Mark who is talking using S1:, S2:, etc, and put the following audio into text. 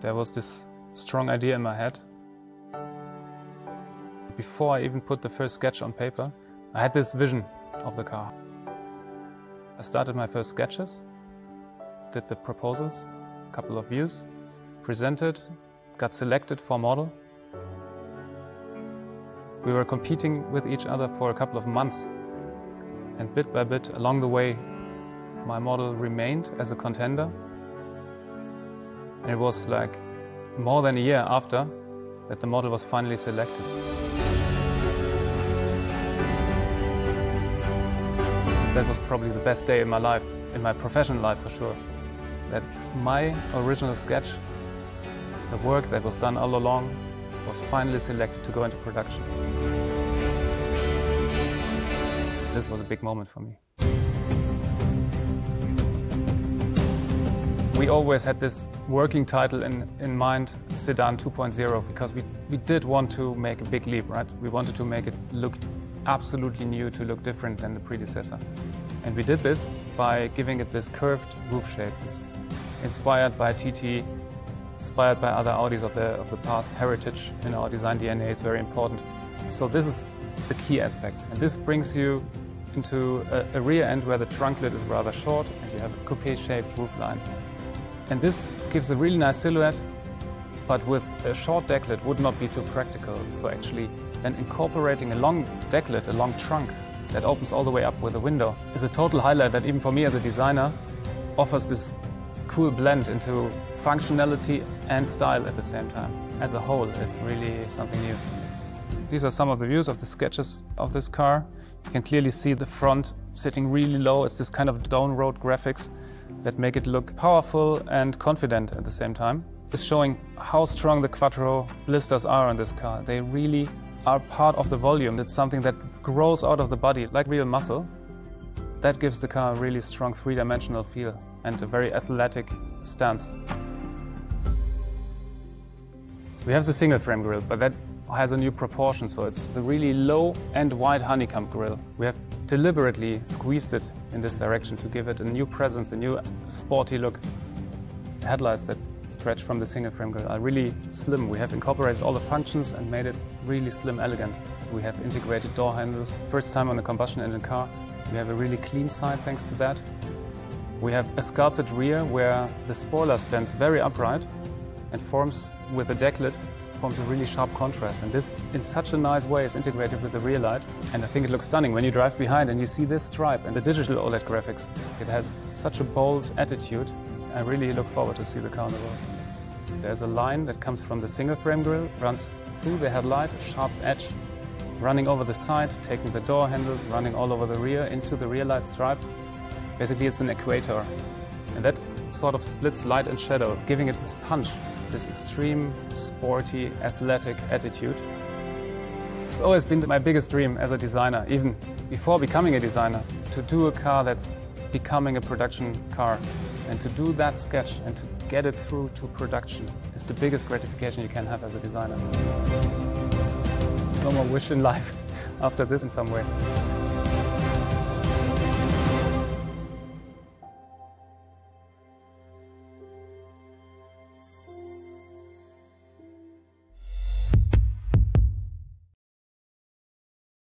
S1: There was this strong idea in my head. Before I even put the first sketch on paper, I had this vision of the car. I started my first sketches, did the proposals, a couple of views, presented, got selected for model. We were competing with each other for a couple of months, and bit by bit along the way my model remained as a contender. And it was like more than a year after that the model was finally selected. That was probably the best day in my life, in my professional life for sure. That my original sketch, the work that was done all along, was finally selected to go into production. This was a big moment for me. We always had this working title in mind, Sedan 2.0, because we did want to make a big leap, right? We wanted to make it look absolutely new, to look different than the predecessor. And we did this by giving it this curved roof shape. It's inspired by TT, inspired by other Audis of the past. Heritage in our design DNA is very important. So this is the key aspect. And this brings you into a rear end where the trunk lid is rather short and you have a coupe-shaped roofline. And this gives a really nice silhouette, but with a short deck lid would not be too practical. So actually then incorporating a long deck lid, a long trunk that opens all the way up with a window is a total highlight that even for me as a designer offers this cool blend into functionality and style at the same time. As a whole, it's really something new. These are some of the views of the sketches of this car. You can clearly see the front sitting really low. It's this kind of down road graphics that make it look powerful and confident at the same time. It's showing how strong the Quattro blisters are on this car. They really are part of the volume. It's something that grows out of the body like real muscle. That gives the car a really strong three-dimensional feel and a very athletic stance. We have the single frame grille, but that has a new proportion, so it's the really low and wide honeycomb grille. We have deliberately squeezed it in this direction to give it a new presence, a new sporty look. The headlights that stretch from the single frame grille are really slim. We have incorporated all the functions and made it really slim, elegant. We have integrated door handles. First time on a combustion engine car. We have a really clean side thanks to that. We have a sculpted rear where the spoiler stands very upright and forms with the deck lid, forms a really sharp contrast. And this, in such a nice way, is integrated with the rear light. And I think it looks stunning when you drive behind and you see this stripe and the digital OLED graphics. It has such a bold attitude. I really look forward to see the car on the road. There's a line that comes from the single frame grille, runs through the headlight, a sharp edge, running over the side, taking the door handles, running all over the rear into the rear light stripe. Basically, it's an equator. And that sort of splits light and shadow, giving it this punch, this extreme, sporty, athletic attitude. It's always been my biggest dream as a designer, even before becoming a designer, to do a car that's becoming a production car. And to do that sketch and to get it through to production is the biggest gratification you can have as a designer. No more wish in life after this in some way.